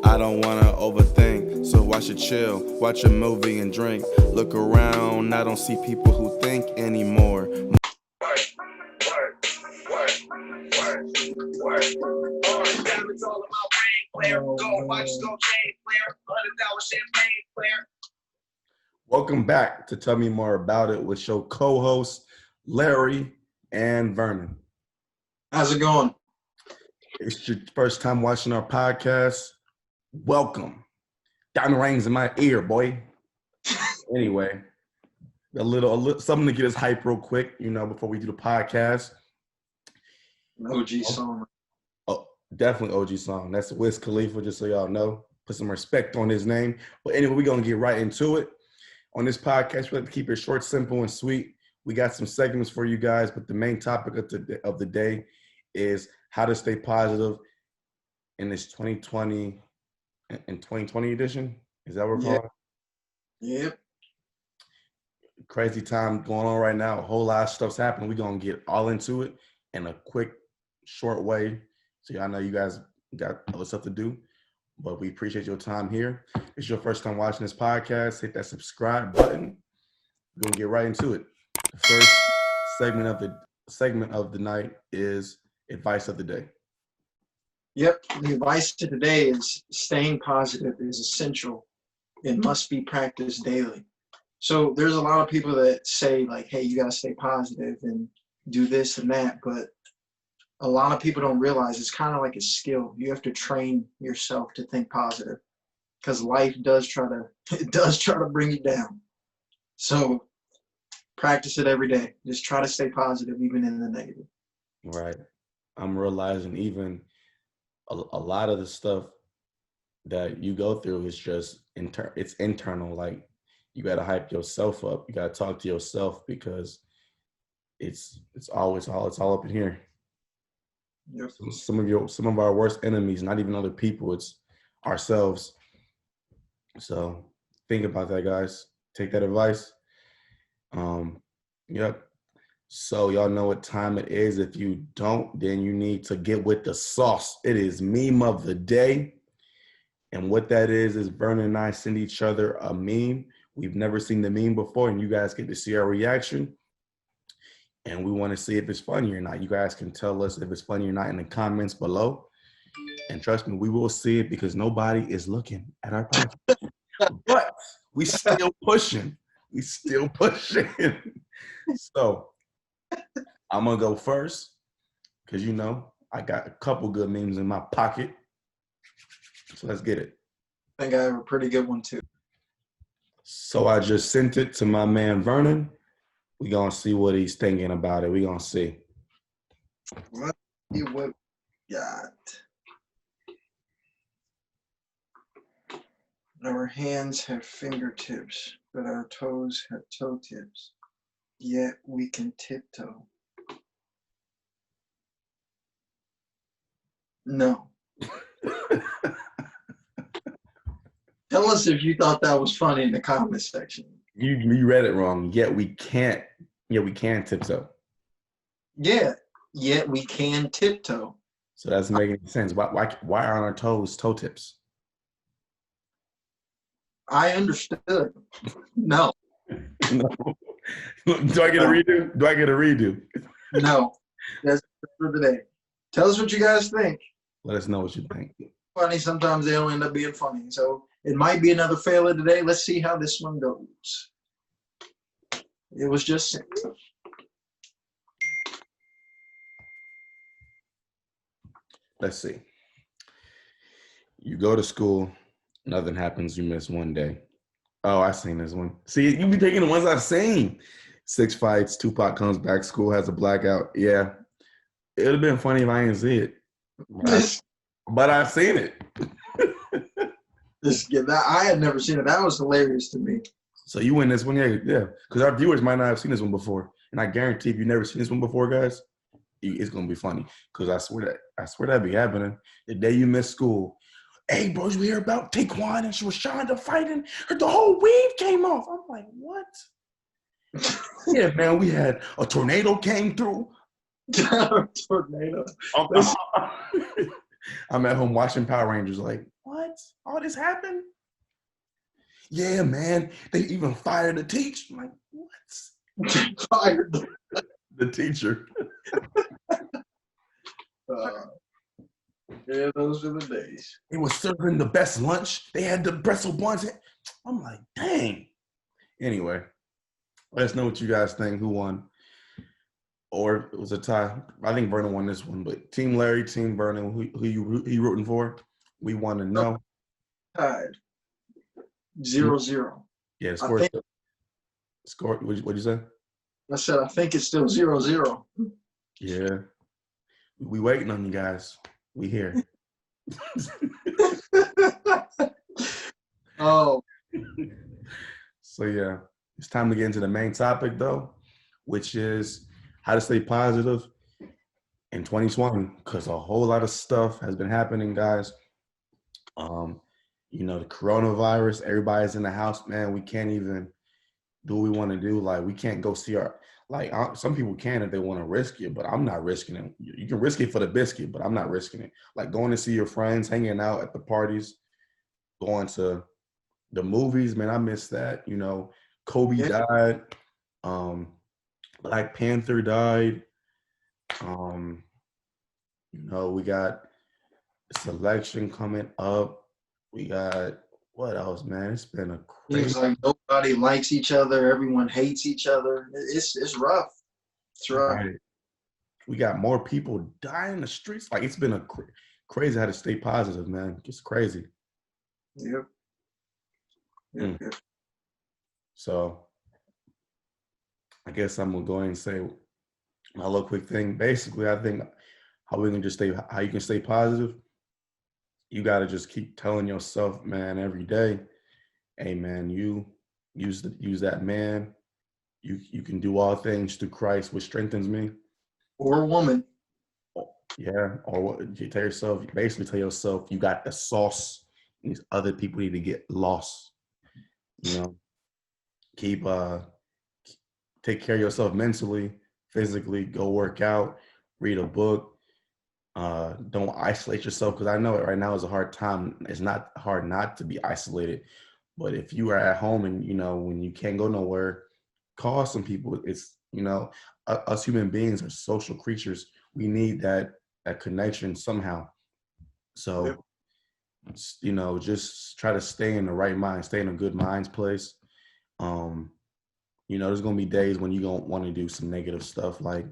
I don't wanna overthink, so I should chill, watch a movie and drink. Look around, I don't see people who think anymore. Welcome back to Tell Me More About It with your co-hosts Larry and Vernon. How's it going? It's your first time watching our podcast. Welcome. Diamond rings in my ear, boy. Anyway, a little something to get us hype real quick, before we do the podcast. OG song. Oh, definitely OG song. That's Wiz Khalifa, just so y'all know. Put some respect on his name. But anyway, we're going to get right into it. On this podcast, we like to keep it short, simple, and sweet. We got some segments for you guys, but the main topic of the day is how to stay positive in this 2020 edition. Is that what we're calling it? Yep. Crazy time going on right now. A whole lot of stuff's happening. We're going to get all into it in a quick, short way. So y'all know you guys got other stuff to do, but we appreciate your time here. If it's your first time watching this podcast, hit that subscribe button. We're going to get right into it. The first segment of the night is advice of the day. Yep. The advice to today is staying positive is essential. It must be practiced daily. So there's a lot of people that say like, hey, you got to stay positive and do this and that. But a lot of people don't realize it's kind of like a skill. You have to train yourself to think positive because life does try to bring you down. So practice it every day. Just try to stay positive, even in the negative. Right. I'm realizing even a lot of the stuff that you go through is just it's internal. Like you got to hype yourself up. You got to talk to yourself because it's all up in here. Yep. Some of our worst enemies, not even other people, it's ourselves. So think about that, guys. Take that advice. Yep. So y'all know what time it is. If you don't, then you need to get with the sauce. It is meme of the day. And what that is Vernon and I send each other a meme. We've never seen the meme before, and you guys get to see our reaction. And we want to see if it's funny or not. You guys can tell us if it's funny or not in the comments below. And trust me, we will see it because nobody is looking at our podcast. But we still pushing. So I'm going to go first because, I got a couple good memes in my pocket. So let's get it. I think I have a pretty good one too. So I just sent it to my man Vernon. We're going to see what he's thinking about it. We're going to see. Let's see what we got. Our hands have fingertips, but our toes have toe tips. Yet we can tiptoe. No. Tell us if you thought that was funny in the comments section. You read it wrong. Yet we can tiptoe. Yeah, yet we can tiptoe. So that's making sense. Why aren't our toes toe tips? I understood. No. No. Do I get a redo? No. That's for today. Tell us what you guys think. Let us know what you think. Funny, sometimes they don't end up being funny. So it might be another failure today. Let's see how this one goes. It was just sent. Let's see. You go to school, nothing happens, you miss one day. Oh, I seen this one. See, you be taking the ones I've seen. 6 fights, Tupac comes back, school has a blackout. Yeah. It would have been funny if I didn't see it. But I've seen it. I had never seen it. That was hilarious to me. So you win this one, yeah. Because our viewers might not have seen this one before. And I guarantee if you've never seen this one before, guys, it's gonna be funny. Because I swear that be happening. The day you miss school, hey, bro, you hear about Taekwon and Rashonda fighting? The whole weave came off. I'm like, what? Yeah, man, we had a tornado came through. Tornado. I'm at home watching Power Rangers like, what? all this happened? Yeah, man. They even fired the teacher. I'm like, what? Fired. The teacher. Yeah, those are the days. They were serving the best lunch. They had the pretzel buns. I'm like, dang. Anyway, let us know what you guys think. Who won? Or it was a tie. I think Vernon won this one, but Team Larry, Team Vernon, who you rooting for? We want to know. Tied. 0-0. Yeah, score. What'd you say? I said I think it's still 0-0. Yeah, we waiting on you guys. We here. Oh. So yeah, it's time to get into the main topic though, which is how to stay positive in 2020, because a whole lot of stuff has been happening, guys. The coronavirus, everybody's in the house, man. We can't even do what we want to do. Like, we can't go see some people can if they want to risk it, but I'm not risking it. You can risk it for the biscuit, but I'm not risking it. Like going to see your friends, hanging out at the parties, going to the movies, man, I miss that. Kobe died. Black Panther died. We got selection coming up. We got what else, man? It's been a crazy. It's like nobody likes each other. Everyone hates each other. It's rough. It's rough. Right. We got more people dying in the streets. Like, it's been crazy how to stay positive, man. It's crazy. Yep. Yep. So I guess I'm gonna go ahead and say my little quick thing. Basically, I think how you can stay positive. You got to just keep telling yourself, man, every day, hey, man, you use that man. You can do all things through Christ, which strengthens me. Or woman. Yeah. Or what you tell yourself, you got the sauce. And these other people need to get lost. Keep take care of yourself mentally, physically, go work out, read a book. Don't isolate yourself, because I know it right now is a hard time. It's not hard not to be isolated, but if you are at home and when you can't go nowhere, call some people. It's us human beings are social creatures. We need that connection somehow. So just try to stay in the right mind, stay in a good mind's place. There's gonna be days when you don't want to do some negative stuff, like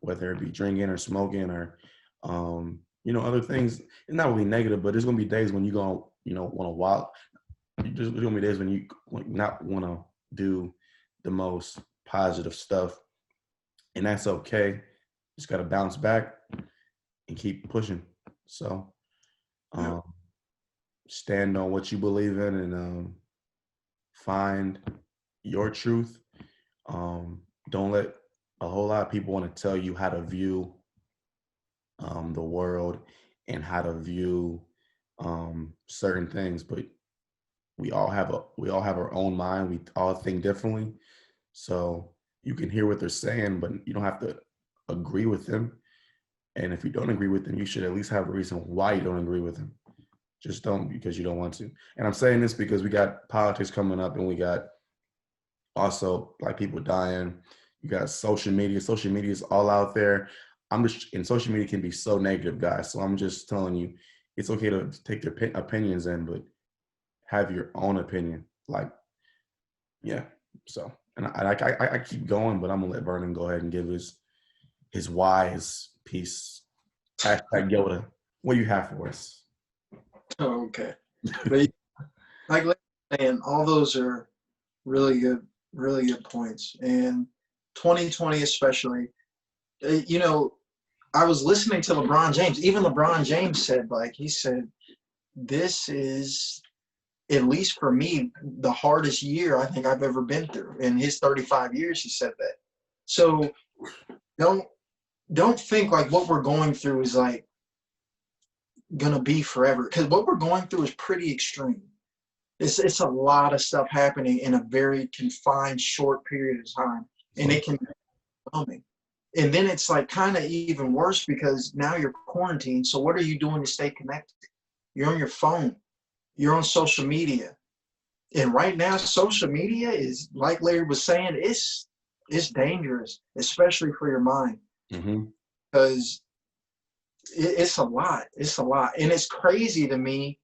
whether it be drinking or smoking or other things. It's not really negative, but there's gonna be days when you want to wild. There's gonna be days when you not want to do the most positive stuff, and that's okay. Just gotta bounce back and keep pushing. So, stand on what you believe in and find your truth. Don't let a whole lot of people want to tell you how to view the world and how to view certain things, but we all have our own mind. We all think differently, so you can hear what they're saying, but you don't have to agree with them. And if you don't agree with them, you should at least have a reason why you don't agree with them. Just don't because you don't want to. And I'm saying this because we got politics coming up, and we got also like people dying. You got social media. Social media is all out there. And social media can be so negative, guys. So I'm just telling you, it's okay to take their opinions in, but have your own opinion. Like, yeah. So, and I keep going, but I'm gonna let Vernon go ahead and give his wise piece. Hashtag Yoda. What do you have for us? Oh, okay. But like saying, all those are really good points. And 2020 especially, I was listening to LeBron James. Even LeBron James said, this is, at least for me, the hardest year I think I've ever been through. In his 35 years, he said that. So don't think like what we're going through is like gonna be forever, because what we're going through is pretty extreme. It's a lot of stuff happening in a very confined, short period of time, and it can be overwhelming. And then it's like kind of even worse because now you're quarantined. So what are you doing to stay connected? You're on your phone. you're on social media. And right now, social media is, like Larry was saying, it's dangerous, especially for your mind, Mm-hmm. because it's a lot. It's a lot. And it's crazy to me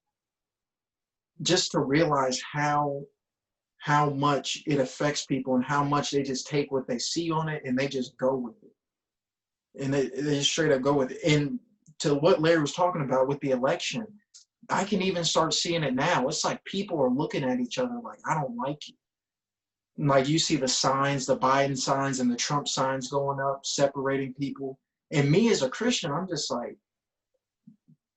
just to realize how much it affects people and how much they just take what they see on it and they just go with it. And they just straight up go with it. And to what Larry was talking about with the election, I can even start seeing it now. It's like people are looking at each other like, I don't like you. Like you see the signs, the Biden signs and the Trump signs going up, separating people. And me as a Christian, I'm just like,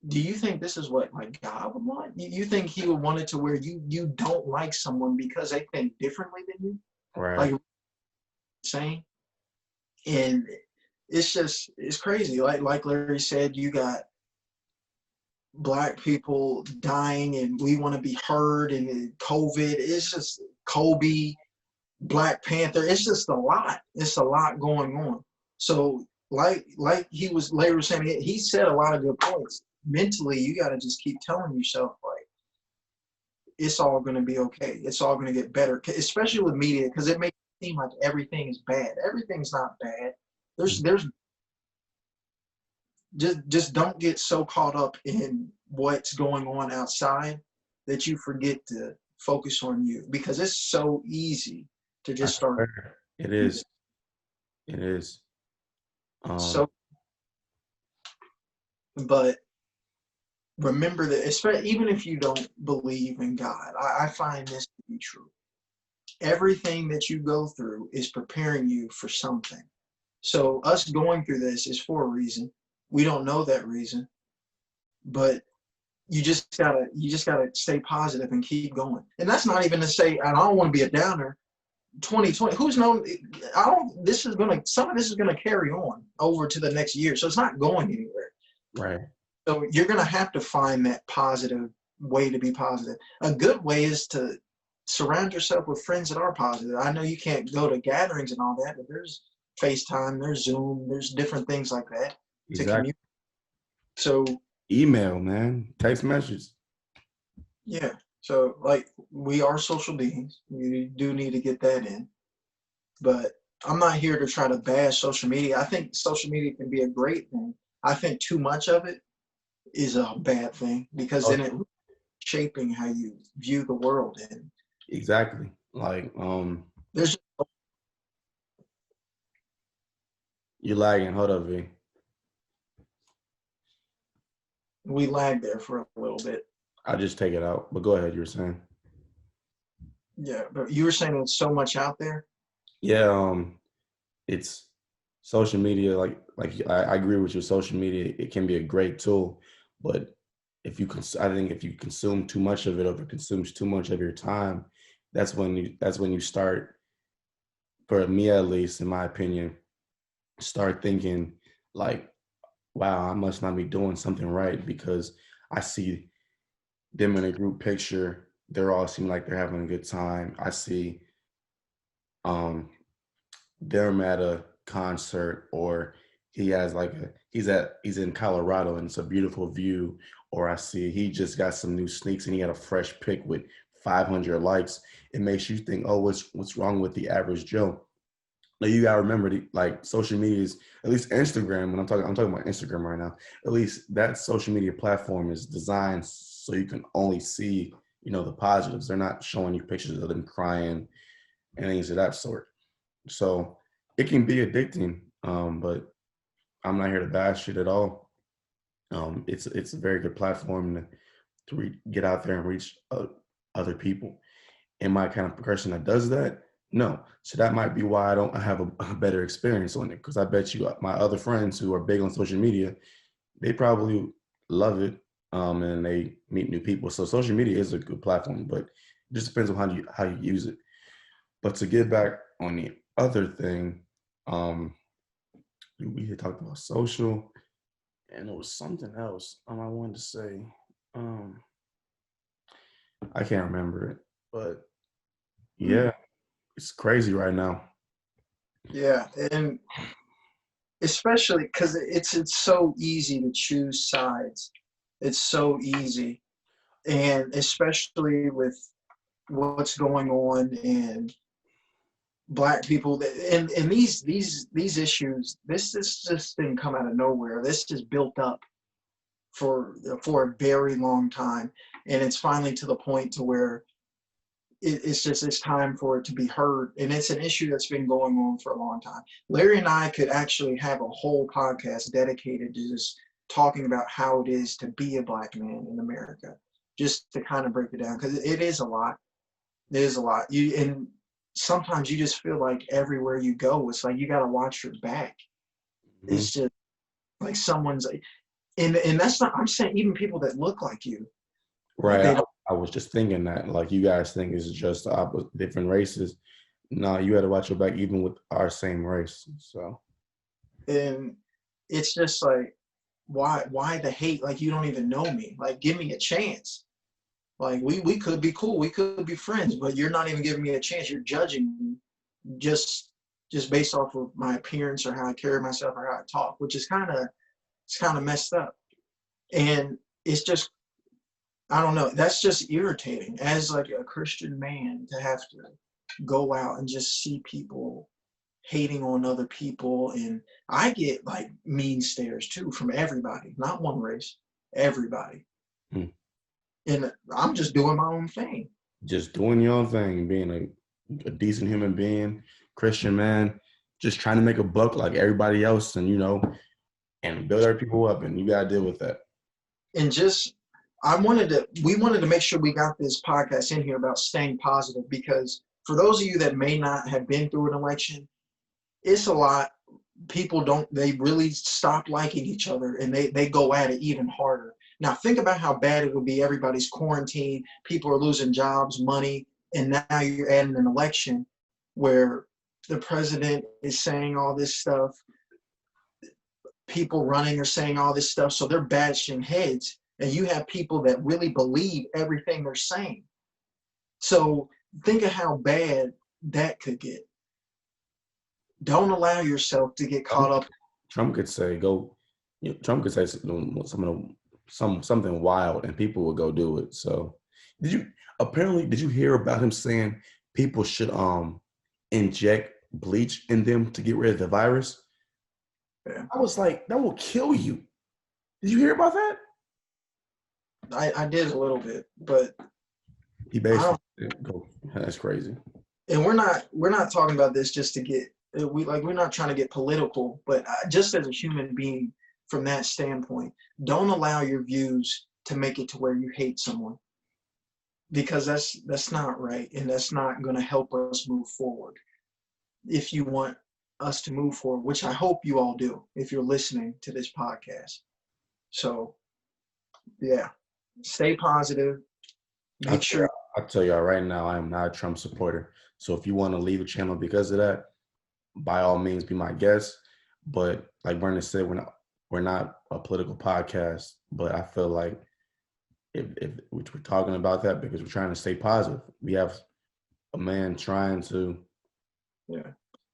do you think this is what like God would want? You think he would want it to where you don't like someone because they think differently than you? Right. Like saying? And it's crazy. Like Larry said, you got Black people dying and we want to be heard, and COVID. It's just Kobe, Black Panther. It's just a lot. It's a lot going on. So like Larry was saying, he said a lot of good points. Mentally, you got to just keep telling yourself like it's all going to be okay. It's all going to get better, especially with media, because it makes it seem like everything is bad. Everything's not bad. There's just don't get so caught up in what's going on outside that you forget to focus on you, because it's so easy to I just start. swear. It is. It is. So, but remember that, especially even if you don't believe in God, I find this to be true. Everything that you go through is preparing you for something. So us going through this is for a reason. We don't know that reason, but you just gotta stay positive and keep going. And that's not even to say, and I don't want to be a downer. 2020, who's known? I don't. Some of this is gonna carry on over to the next year, so it's not going anywhere. right. So you're gonna have to find that positive way to be positive. A good way is to surround yourself with friends that are positive. I know you can't go to gatherings and all that, but there's FaceTime, there's Zoom, there's different things like that to Exactly. communicate. So Email, man. Text message. yeah, so like we are social beings. We do need to get that in, but I'm not here to try to bash social media. I think social media can be a great thing. I think too much of it is a bad thing, because Oh, then it shaping how you view the world. And exactly. Like, there's you lagging. Hold up, V. we lag there for a little bit. I'll just take it out. But go ahead, you were saying. Yeah, but you were saying there's so much out there. Yeah, it's social media, I agree with you. Social media, it can be a great tool, but I think if you consume too much of it, or if it consumes too much of your time, that's when you start, for me at least, in my opinion, start thinking like, wow, I must not be doing something right, because I see them in a group picture. They're all seem like they're having a good time. I see um them at a concert, or he's in Colorado and it's a beautiful view, or I see he just got some new sneaks and he had a fresh pic with 500 likes. It makes you think, oh, what's wrong with the average Joe? Now you gotta remember, like, social media is, at least Instagram. When I'm talking about Instagram right now. At least that social media platform is designed so you can only see, the positives. They're not showing you pictures of them crying and things of that sort. So it can be addicting, but I'm not here to bash it at all. It's a very good platform to get out there and reach other people. Am I kind of person that does that? No. So that might be why I don't have a better experience on it, because I bet you my other friends who are big on social media, they probably love it, and they meet new people. So social media is a good platform, but it just depends on how you use it. But to get back on the other thing, um, we had talked about social, and there was something else I wanted to say. Um, I can't remember it, but yeah, it's crazy right now. Yeah, and especially because it's so easy to choose sides. It's so easy. And especially with what's going on and Black people, and these issues, this just didn't come out of nowhere. This is built up for a very long time, and it's finally to the point to where it's time for it to be heard, and it's an issue that's been going on for a long time. Larry and I could actually have a whole podcast dedicated to just talking about how it is to be a Black man in America, just to kind of break it down, because it is a lot. It is a lot. And sometimes you just feel like everywhere you go, it's like you got to watch your back. Mm-hmm. It's just like someone's like, and that's not, I'm saying even people that look like you. Right. Like I was just thinking that, like, you guys think it's just different races. No, you got to watch your back even with our same race. So. And it's just like, why the hate? Like, you don't even know me. Like, give me a chance. Like, we could be cool. We could be friends, but you're not even giving me a chance. You're judging me just based off of my appearance or how I carry myself or how I talk, which is kind of messed up. And it's just, I don't know. That's just irritating as like a Christian man to have to go out and just see people hating on other people. And I get like mean stares too from everybody, not one race, everybody. Hmm. And I'm just doing my own thing. Just doing your own thing, being a decent human being, Christian man, just trying to make a buck like everybody else, and and build our people up, and you gotta deal with that. And just we wanted to make sure we got this podcast in here about staying positive, because for those of you that may not have been through an election, it's a lot. People they really stop liking each other, and they go at it even harder. Now think about how bad it would be. Everybody's quarantined, people are losing jobs, money, and now you're adding an election where the president is saying all this stuff. People running are saying all this stuff, so they're bashing heads, and you have people that really believe everything they're saying. So think of how bad that could get. Don't allow yourself to get caught up. Trump could say Trump could say something wild, and people would go do it. So did you hear about him saying people should inject bleach in them to get rid of the virus? Yeah. I was like, that will kill you. Did you hear about that? I did a little bit, but he basically that's crazy. And we're not talking about this just to get we're not trying to get political, but just as a human being, from that standpoint, don't allow your views to make it to where you hate someone, because that's not right, and that's not going to help us move forward. If you want us to move forward, which I hope you all do if you're listening to this podcast. So yeah, stay positive. Make sure. I'll tell y'all right now, I am not a Trump supporter. So if you want to leave a channel because of that, by all means, be my guest. But like Vernon said, we're not a political podcast. But I feel like if we're talking about that because we're trying to stay positive. We have a man trying to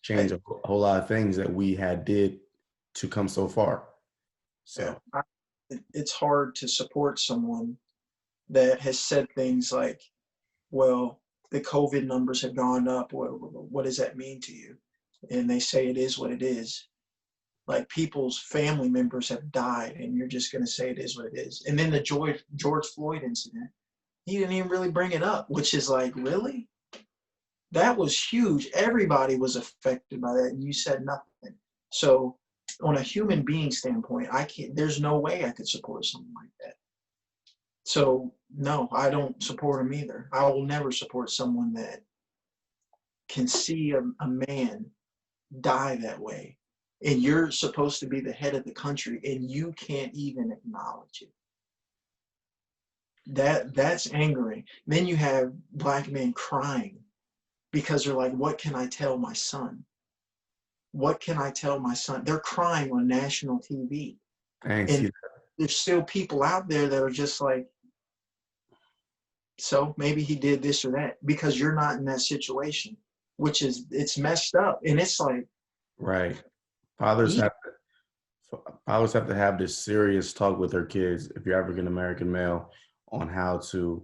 change a whole lot of things that we did to come so far. So it's hard to support someone that has said things like, well, the COVID numbers have gone up. What does that mean to you? And they say it is what it is. Like, people's family members have died, and you're just going to say it is what it is. And then the George Floyd incident, he didn't even really bring it up, which is like, really? That was huge. Everybody was affected by that, and you said nothing. So on a human being standpoint, there's no way I could support someone like that. So no, I don't support him either. I will never support someone that can see a man die that way, and you're supposed to be the head of the country, and you can't even acknowledge it. That's angering. Then you have Black men crying because they're like, what can I tell my son? What can I tell my son? They're crying on national TV. And there's still people out there that are just like, so maybe he did this or that, because you're not in that situation, it's messed up. And it's like, right. Fathers have to have this serious talk with their kids, if you're African American male, on how to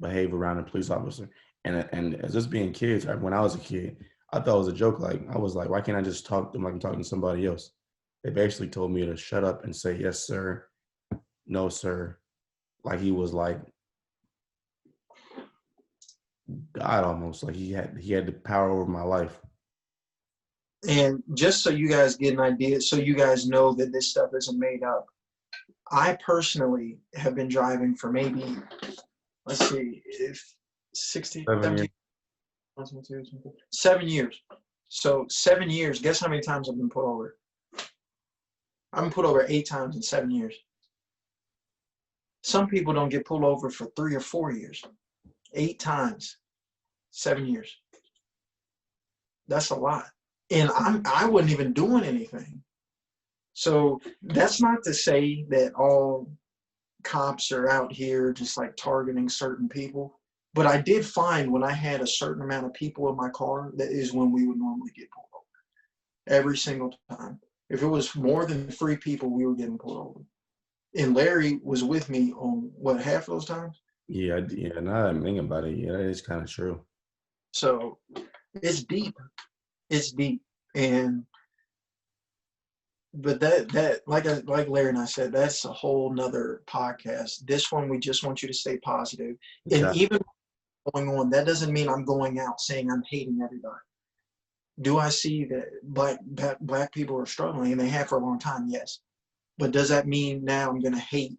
behave around a police officer. And as just being kids, right, when I was a kid, I thought it was a joke. Like I was like, why can't I just talk to them like I'm talking to somebody else? They basically told me to shut up and say yes, sir, no, sir. Like he was like God almost. Like he had the power over my life. And just so you guys get an idea, so you guys know that this stuff isn't made up, I personally have been driving for maybe, let's see, if 60, 7 years. 17, 7 years. So 7 years, guess how many times I've been put over? I've been put over 8 times in 7 years. Some people don't get pulled over for 3 or 4 years. 8 times, 7 years. That's a lot. And I wasn't even doing anything. So that's not to say that all cops are out here just like targeting certain people. But I did find when I had a certain amount of people in my car, that is when we would normally get pulled over. Every single time. If it was more than 3 people, we were getting pulled over. And Larry was with me on what, half those times? Yeah, yeah. Now that I'm thinking about it, yeah, that is kind of true. So it's deep. It's deep. And but that like Larry and I said, that's a whole nother podcast. This one, we just want you to stay positive. And Exactly. even going on, that doesn't mean I'm going out saying I'm hating everybody. Do I see that black people are struggling, and they have for a long time? Yes. But does that mean now I'm going to hate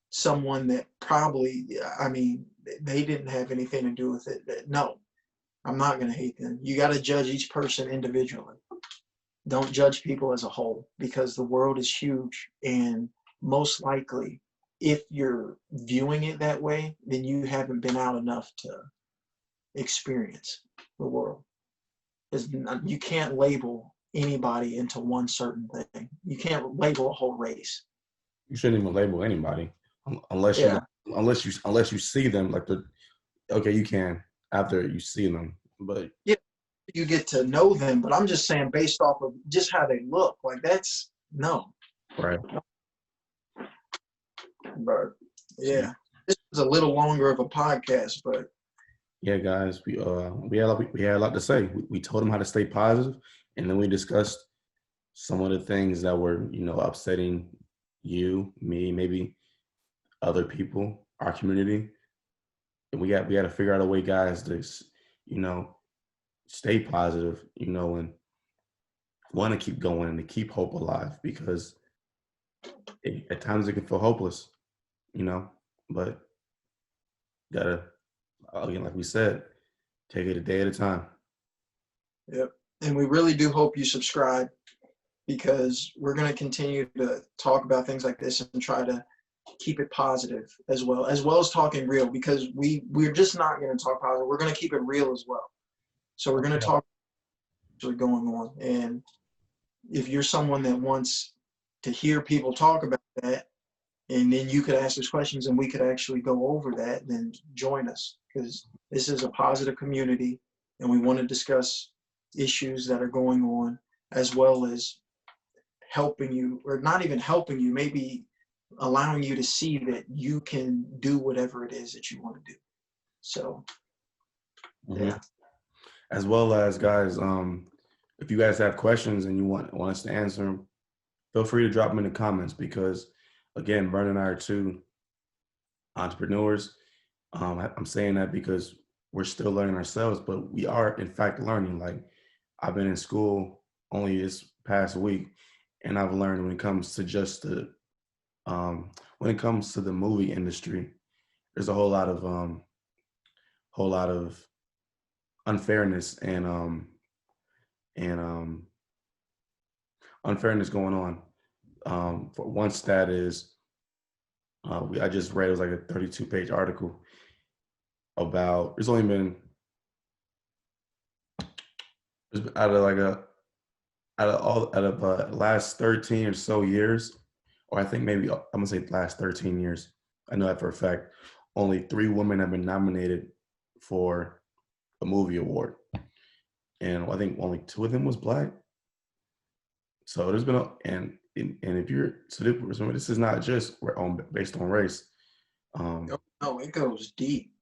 someone that probably, I mean, they didn't have anything to do with it? No, I'm not going to hate them. You got to judge each person individually. Don't judge people as a whole, because the world is huge, and most likely, if you're viewing it that way, then you haven't been out enough to experience the world. You can't label anybody into one certain thing. You can't label a whole race. You shouldn't even label anybody unless Yeah. unless you see them like they're okay. You can after you see them, but Yeah, you get to know them, but I'm just saying based off of just how they look, like that's no. right. But yeah, this was a little longer of a podcast, but Yeah, guys, we had a lot to say. We told them how to stay positive, and then we discussed some of the things that were upsetting you, me, maybe other people, our community, and we had to figure out a way, guys, to stay positive, and want to keep going and to keep hope alive because at times it can feel hopeless, but gotta again, like we said, take it a day at a time. yep. And we really do hope you subscribe, because we're going to continue to talk about things like this and try to keep it positive as well as talking real, because we're just not going to talk positive. We're going to keep it real as well. So we're going to talk what's going on. And if you're someone that wants to hear people talk about that, and then you could ask us questions and we could actually go over that, then join us, because this is a positive community and we want to discuss issues that are going on, as well as helping you, or not even helping you, maybe allowing you to see that you can do whatever it is that you want to do. So yeah. As well as, guys, if you guys have questions and you want us to answer them, feel free to drop them in the comments, because again, Vern and I are 2 entrepreneurs. I'm saying that because we're still learning ourselves, but we are in fact learning. Like, I've been in school only this past week, and I've learned when it comes to just when it comes to the movie industry, there's a whole lot of unfairness and unfairness going on. For one stat is, I just read, it was like a 32-page article about, it's only been out of last 13 or so years, or I think maybe I'm gonna say last 13 years. I know that for a fact. Only 3 women have been nominated for a movie award, and I think only 2 of them was Black. So there's been and if you're, so this is not just based on race. No, it goes deep.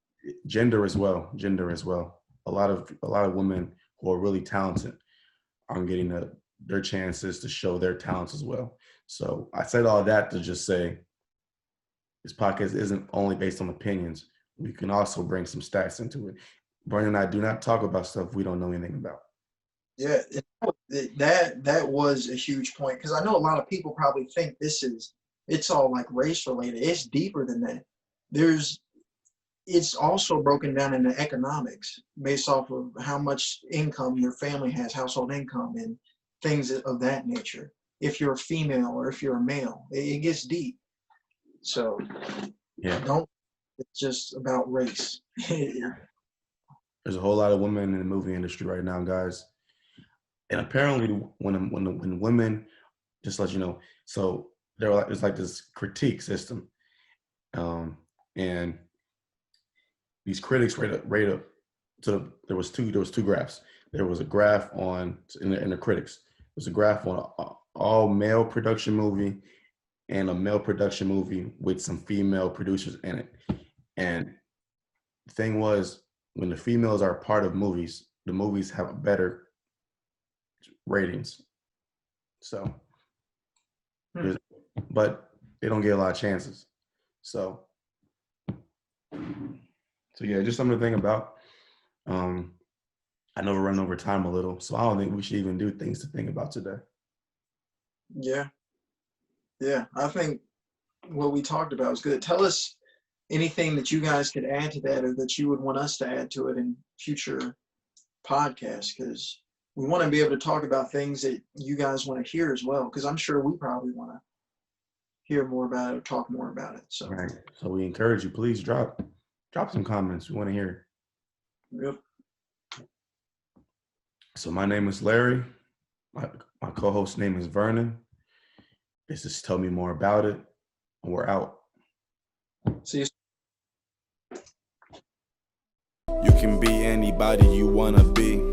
Gender as well. Gender as well. A lot of women who are really talented aren't getting their chances to show their talents as well. So I said all that to just say this podcast isn't only based on opinions. We can also bring some stats into it. Brian and I do not talk about stuff we don't know anything about. Yeah, that was a huge point, because I know a lot of people probably think it's all like race related. It's deeper than that. It's also broken down into economics based off of how much income your family has, household income, and things of that nature. If you're a female or if you're a male, it gets deep. So yeah, it's just about race. there's a whole lot of women in the movie industry right now, guys. And apparently, when women, just let you know, so it's like this critique system, and these critics rate up. So there was two graphs. There was a graph in the critics. There's a graph on all male production movie and a male production movie with some female producers in it. And the thing was, when the females are part of movies, the movies have better ratings. So, but they don't get a lot of chances. So yeah, just something to think about. I know we're running over time a little, so I don't think we should even do things to think about today. Yeah. I think what we talked about was good. Tell us anything that you guys could add to that, or that you would want us to add to it in future podcasts, because we want to be able to talk about things that you guys want to hear as well, because I'm sure we probably want to hear more about it or talk more about it. So right. So we encourage you, please drop some comments. We want to hear. Yep. So my name is Larry. My co-host name is Vernon. This is Tell Me More About It. And we're out. See you. You can be anybody you wanna be.